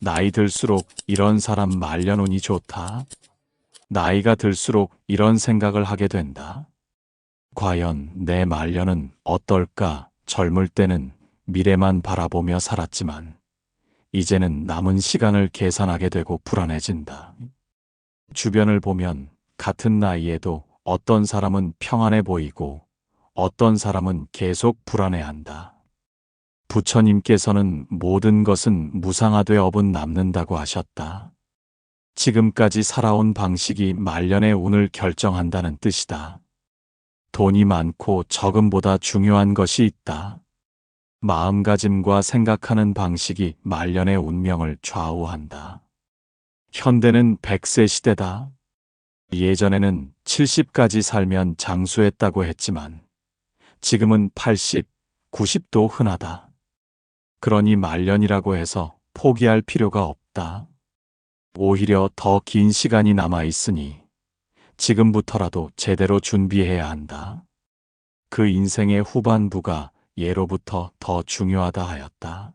나이 들수록 이런 사람 말려놓으니 좋다. 나이가 들수록 이런 생각을 하게 된다. 과연 내 말년은 어떨까? 젊을 때는 미래만 바라보며 살았지만 이제는 남은 시간을 계산하게 되고 불안해진다. 주변을 보면 같은 나이에도 어떤 사람은 평안해 보이고 어떤 사람은 계속 불안해한다. 부처님께서는 모든 것은 무상하되 업은 남는다고 하셨다. 지금까지 살아온 방식이 말년의 운을 결정한다는 뜻이다. 돈이 많고 적음보다 중요한 것이 있다. 마음가짐과 생각하는 방식이 말년의 운명을 좌우한다. 현대는 100세 시대다. 예전에는 70까지 살면 장수했다고 했지만 지금은 80, 90도 흔하다. 그러니 말년이라고 해서 포기할 필요가 없다. 오히려 더 긴 시간이 남아 있으니 지금부터라도 제대로 준비해야 한다. 그 인생의 후반부가 예로부터 더 중요하다 하였다.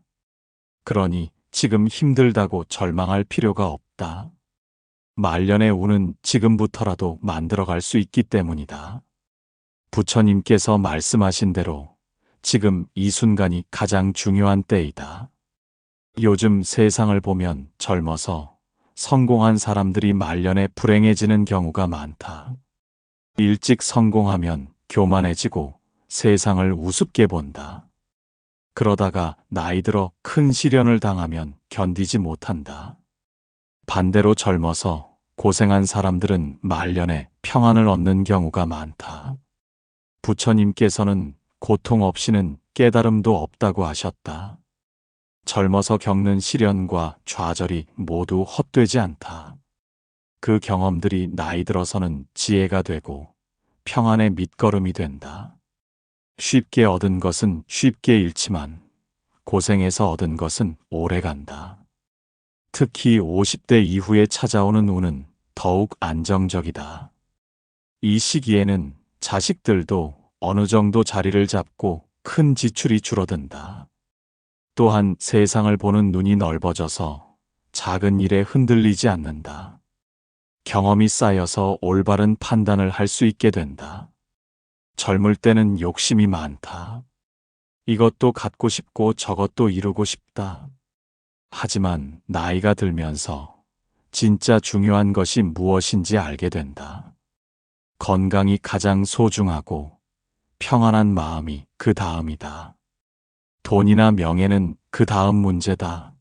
그러니 지금 힘들다고 절망할 필요가 없다. 말년의 운은 지금부터라도 만들어갈 수 있기 때문이다. 부처님께서 말씀하신 대로 지금 이 순간이 가장 중요한 때이다. 요즘 세상을 보면 젊어서 성공한 사람들이 말년에 불행해지는 경우가 많다. 일찍 성공하면 교만해지고 세상을 우습게 본다. 그러다가 나이 들어 큰 시련을 당하면 견디지 못한다. 반대로 젊어서 고생한 사람들은 말년에 평안을 얻는 경우가 많다. 부처님께서는 고통 없이는 깨달음도 없다고 하셨다. 젊어서 겪는 시련과 좌절이 모두 헛되지 않다. 그 경험들이 나이 들어서는 지혜가 되고 평안의 밑거름이 된다. 쉽게 얻은 것은 쉽게 잃지만 고생해서 얻은 것은 오래 간다. 특히 50대 이후에 찾아오는 운은 더욱 안정적이다. 이 시기에는 자식들도 어느 정도 자리를 잡고 큰 지출이 줄어든다. 또한 세상을 보는 눈이 넓어져서 작은 일에 흔들리지 않는다. 경험이 쌓여서 올바른 판단을 할 수 있게 된다. 젊을 때는 욕심이 많다. 이것도 갖고 싶고 저것도 이루고 싶다. 하지만 나이가 들면서 진짜 중요한 것이 무엇인지 알게 된다. 건강이 가장 소중하고 평안한 마음이 그 다음이다. 돈이나 명예는 그 다음 문제다.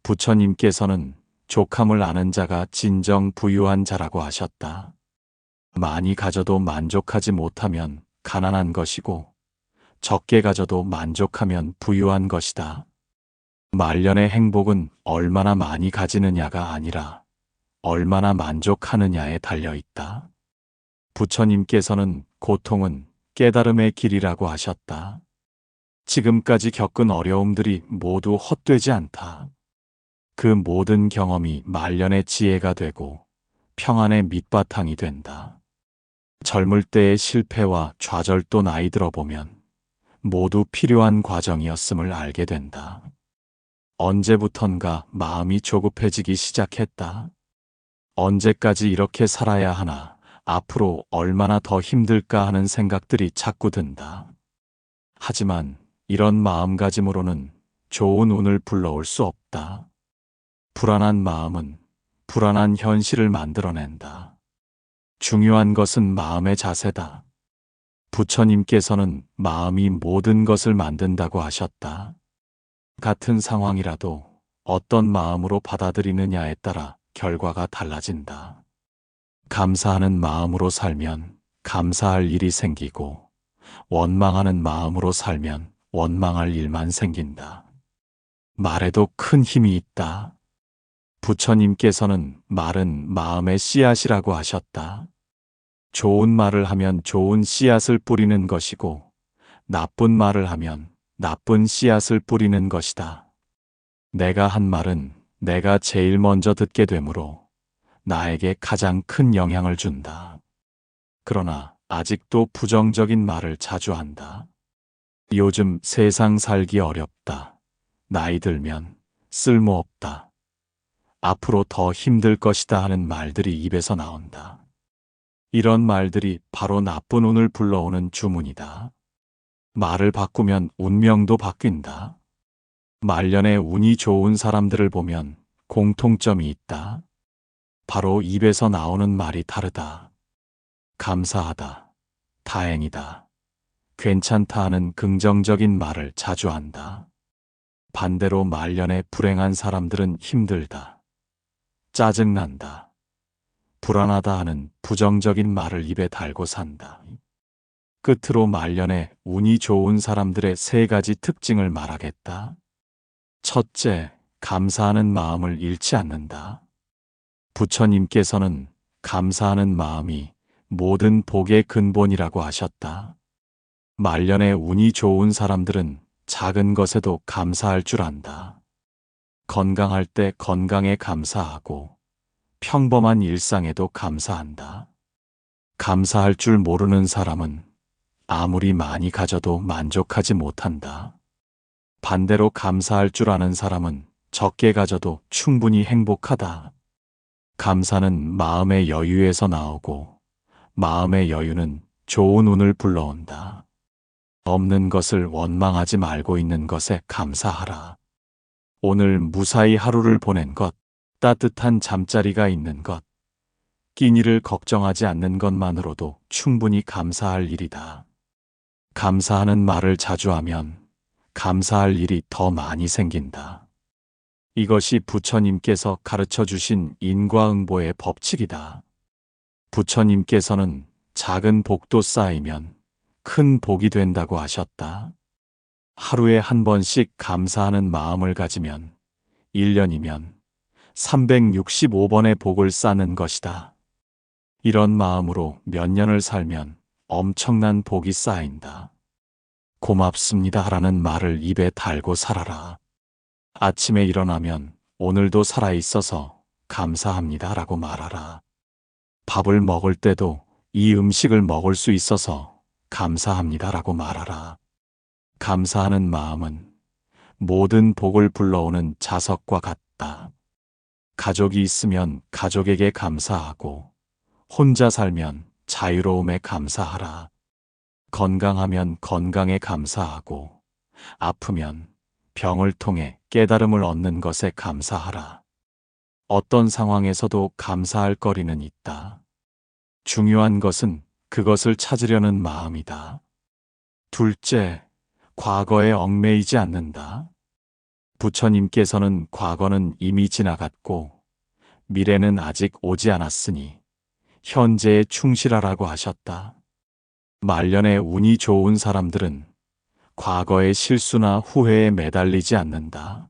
부처님께서는 족함을 아는 자가 진정 부유한 자라고 하셨다. 많이 가져도 만족하지 못하면 가난한 것이고 적게 가져도 만족하면 부유한 것이다. 말년의 행복은 얼마나 많이 가지느냐가 아니라 얼마나 만족하느냐에 달려있다. 부처님께서는 고통은 깨달음의 길이라고 하셨다. 지금까지 겪은 어려움들이 모두 헛되지 않다. 그 모든 경험이 말년의 지혜가 되고 평안의 밑바탕이 된다. 젊을 때의 실패와 좌절도 나이 들어보면 모두 필요한 과정이었음을 알게 된다. 언제부턴가 마음이 조급해지기 시작했다. 언제까지 이렇게 살아야 하나, 앞으로 얼마나 더 힘들까 하는 생각들이 자꾸 든다. 하지만 이런 마음가짐으로는 좋은 운을 불러올 수 없다. 불안한 마음은 불안한 현실을 만들어낸다. 중요한 것은 마음의 자세다. 부처님께서는 마음이 모든 것을 만든다고 하셨다. 같은 상황이라도 어떤 마음으로 받아들이느냐에 따라 결과가 달라진다. 감사하는 마음으로 살면 감사할 일이 생기고 원망하는 마음으로 살면 원망할 일만 생긴다. 말에도 큰 힘이 있다. 부처님께서는 말은 마음의 씨앗이라고 하셨다. 좋은 말을 하면 좋은 씨앗을 뿌리는 것이고 나쁜 말을 하면 나쁜 씨앗을 뿌리는 것이다. 내가 한 말은 내가 제일 먼저 듣게 되므로 나에게 가장 큰 영향을 준다. 그러나 아직도 부정적인 말을 자주 한다. 요즘 세상 살기 어렵다. 나이 들면 쓸모없다. 앞으로 더 힘들 것이다 하는 말들이 입에서 나온다. 이런 말들이 바로 나쁜 운을 불러오는 주문이다. 말을 바꾸면 운명도 바뀐다. 말년에 운이 좋은 사람들을 보면 공통점이 있다. 바로 입에서 나오는 말이 다르다. 감사하다, 다행이다, 괜찮다 하는 긍정적인 말을 자주 한다. 반대로 말년에 불행한 사람들은 힘들다, 짜증난다, 불안하다 하는 부정적인 말을 입에 달고 산다. 끝으로 말년에 운이 좋은 사람들의 세 가지 특징을 말하겠다. 첫째, 감사하는 마음을 잃지 않는다. 부처님께서는 감사하는 마음이 모든 복의 근본이라고 하셨다. 말년에 운이 좋은 사람들은 작은 것에도 감사할 줄 안다. 건강할 때 건강에 감사하고 평범한 일상에도 감사한다. 감사할 줄 모르는 사람은 아무리 많이 가져도 만족하지 못한다. 반대로 감사할 줄 아는 사람은 적게 가져도 충분히 행복하다. 감사는 마음의 여유에서 나오고 마음의 여유는 좋은 운을 불러온다. 없는 것을 원망하지 말고 있는 것에 감사하라. 오늘 무사히 하루를 보낸 것, 따뜻한 잠자리가 있는 것, 끼니를 걱정하지 않는 것만으로도 충분히 감사할 일이다. 감사하는 말을 자주 하면 감사할 일이 더 많이 생긴다. 이것이 부처님께서 가르쳐 주신 인과응보의 법칙이다. 부처님께서는 작은 복도 쌓이면 큰 복이 된다고 하셨다. 하루에 한 번씩 감사하는 마음을 가지면 1년이면 365번의 복을 쌓는 것이다. 이런 마음으로 몇 년을 살면 엄청난 복이 쌓인다. 고맙습니다 라는 말을 입에 달고 살아라. 아침에 일어나면 오늘도 살아있어서 감사합니다 라고 말하라. 밥을 먹을 때도 이 음식을 먹을 수 있어서 감사합니다 라고 말하라. 감사하는 마음은 모든 복을 불러오는 자석과 같다. 가족이 있으면 가족에게 감사하고 혼자 살면 자유로움에 감사하라. 건강하면 건강에 감사하고 아프면 병을 통해 깨달음을 얻는 것에 감사하라. 어떤 상황에서도 감사할 거리는 있다. 중요한 것은 그것을 찾으려는 마음이다. 둘째, 과거에 얽매이지 않는다. 부처님께서는 과거는 이미 지나갔고 미래는 아직 오지 않았으니 현재에 충실하라고 하셨다. 말년에 운이 좋은 사람들은 과거의 실수나 후회에 매달리지 않는다.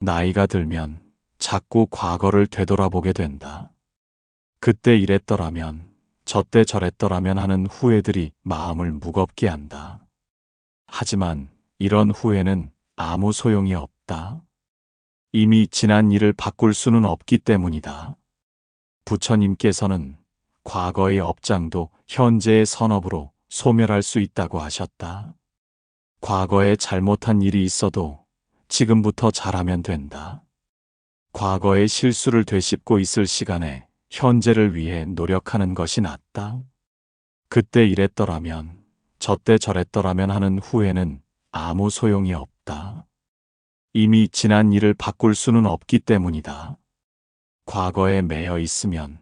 나이가 들면 자꾸 과거를 되돌아보게 된다. 그때 이랬더라면, 저때 저랬더라면 하는 후회들이 마음을 무겁게 한다. 하지만 이런 후회는 아무 소용이 없다. 이미 지난 일을 바꿀 수는 없기 때문이다. 부처님께서는 과거의 업장도 현재의 선업으로 소멸할 수 있다고 하셨다. 과거에 잘못한 일이 있어도 지금부터 잘하면 된다. 과거의 실수를 되씹고 있을 시간에 현재를 위해 노력하는 것이 낫다. 그때 이랬더라면, 저때 저랬더라면 하는 후회는 아무 소용이 없다. 이미 지난 일을 바꿀 수는 없기 때문이다. 과거에 매여 있으면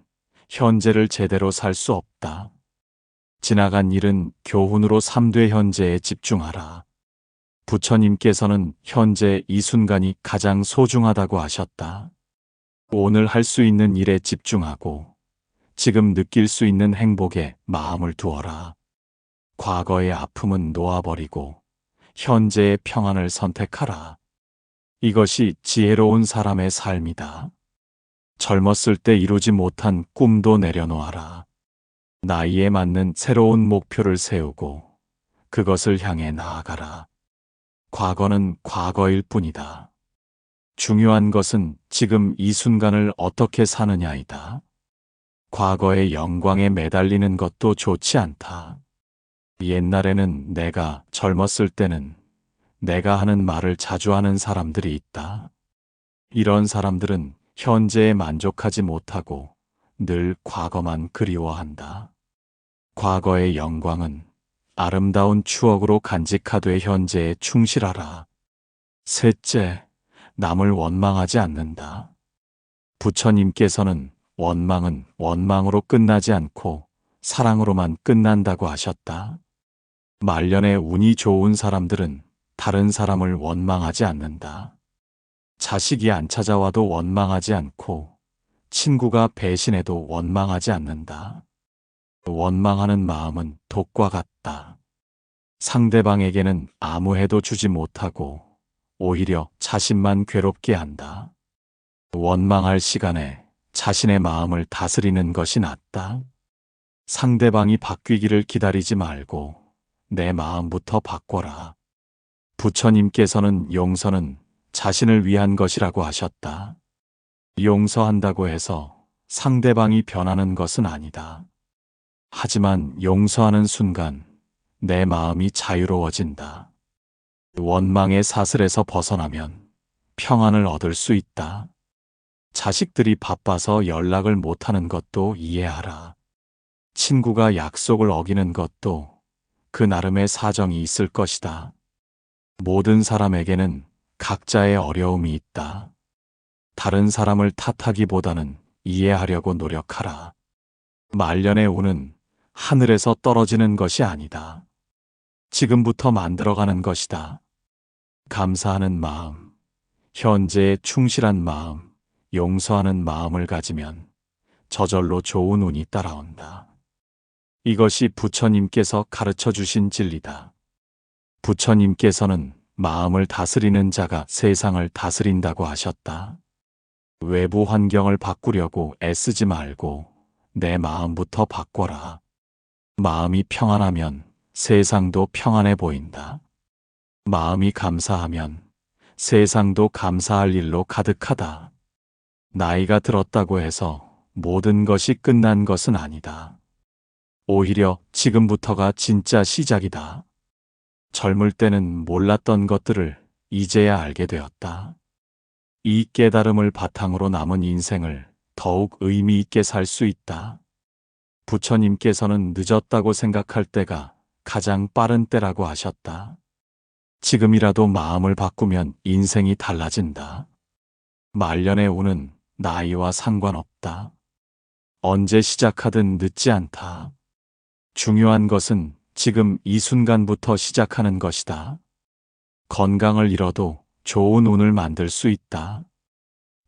현재를 제대로 살 수 없다. 지나간 일은 교훈으로 삼되 현재에 집중하라. 부처님께서는 현재 이 순간이 가장 소중하다고 하셨다. 오늘 할 수 있는 일에 집중하고 지금 느낄 수 있는 행복에 마음을 두어라. 과거의 아픔은 놓아버리고 현재의 평안을 선택하라. 이것이 지혜로운 사람의 삶이다. 젊었을 때 이루지 못한 꿈도 내려놓아라. 나이에 맞는 새로운 목표를 세우고 그것을 향해 나아가라. 과거는 과거일 뿐이다. 중요한 것은 지금 이 순간을 어떻게 사느냐이다. 과거의 영광에 매달리는 것도 좋지 않다. 옛날에는 내가 젊었을 때는 내가 하는 말을 자주 하는 사람들이 있다. 이런 사람들은 현재에 만족하지 못하고 늘 과거만 그리워한다. 과거의 영광은 아름다운 추억으로 간직하되 현재에 충실하라. 셋째, 남을 원망하지 않는다. 부처님께서는 원망은 원망으로 끝나지 않고 사랑으로만 끝난다고 하셨다. 말년에 운이 좋은 사람들은 다른 사람을 원망하지 않는다. 자식이 안 찾아와도 원망하지 않고 친구가 배신해도 원망하지 않는다. 원망하는 마음은 독과 같다. 상대방에게는 아무 해도 주지 못하고 오히려 자신만 괴롭게 한다. 원망할 시간에 자신의 마음을 다스리는 것이 낫다. 상대방이 바뀌기를 기다리지 말고 내 마음부터 바꿔라. 부처님께서는 용서는 자신을 위한 것이라고 하셨다. 용서한다고 해서 상대방이 변하는 것은 아니다. 하지만 용서하는 순간 내 마음이 자유로워진다. 원망의 사슬에서 벗어나면 평안을 얻을 수 있다. 자식들이 바빠서 연락을 못하는 것도 이해하라. 친구가 약속을 어기는 것도 그 나름의 사정이 있을 것이다. 모든 사람에게는 각자의 어려움이 있다. 다른 사람을 탓하기보다는 이해하려고 노력하라. 말년의 운은 하늘에서 떨어지는 것이 아니다. 지금부터 만들어가는 것이다. 감사하는 마음, 현재에 충실한 마음, 용서하는 마음을 가지면 저절로 좋은 운이 따라온다. 이것이 부처님께서 가르쳐 주신 진리다. 부처님께서는 마음을 다스리는 자가 세상을 다스린다고 하셨다. 외부 환경을 바꾸려고 애쓰지 말고 내 마음부터 바꿔라. 마음이 평안하면 세상도 평안해 보인다. 마음이 감사하면 세상도 감사할 일로 가득하다. 나이가 들었다고 해서 모든 것이 끝난 것은 아니다. 오히려 지금부터가 진짜 시작이다. 젊을 때는 몰랐던 것들을 이제야 알게 되었다. 이 깨달음을 바탕으로 남은 인생을 더욱 의미 있게 살 수 있다. 부처님께서는 늦었다고 생각할 때가 가장 빠른 때라고 하셨다. 지금이라도 마음을 바꾸면 인생이 달라진다. 말년의 운은 나이와 상관없다. 언제 시작하든 늦지 않다. 중요한 것은 지금 이 순간부터 시작하는 것이다. 건강을 잃어도 좋은 운을 만들 수 있다.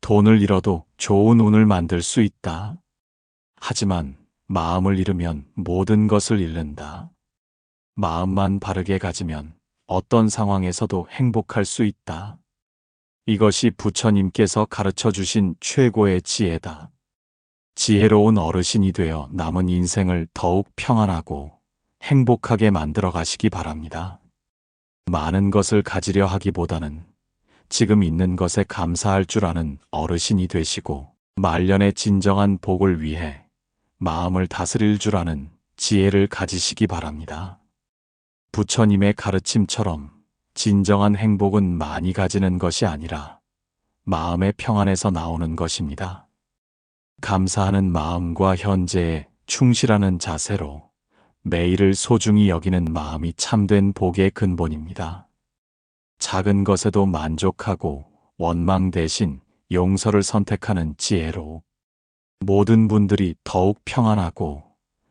돈을 잃어도 좋은 운을 만들 수 있다. 하지만 마음을 잃으면 모든 것을 잃는다. 마음만 바르게 가지면 어떤 상황에서도 행복할 수 있다. 이것이 부처님께서 가르쳐 주신 최고의 지혜다. 지혜로운 어르신이 되어 남은 인생을 더욱 평안하고 행복하게 만들어 가시기 바랍니다. 많은 것을 가지려 하기보다는 지금 있는 것에 감사할 줄 아는 어르신이 되시고 말년의 진정한 복을 위해 마음을 다스릴 줄 아는 지혜를 가지시기 바랍니다. 부처님의 가르침처럼 진정한 행복은 많이 가지는 것이 아니라 마음의 평안에서 나오는 것입니다. 감사하는 마음과 현재에 충실하는 자세로 매일을 소중히 여기는 마음이 참된 복의 근본입니다. 작은 것에도 만족하고 원망 대신 용서를 선택하는 지혜로 모든 분들이 더욱 평안하고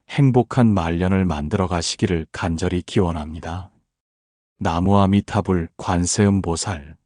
행복한 말년을 만들어 가시기를 간절히 기원합니다. 나무아미타불 관세음보살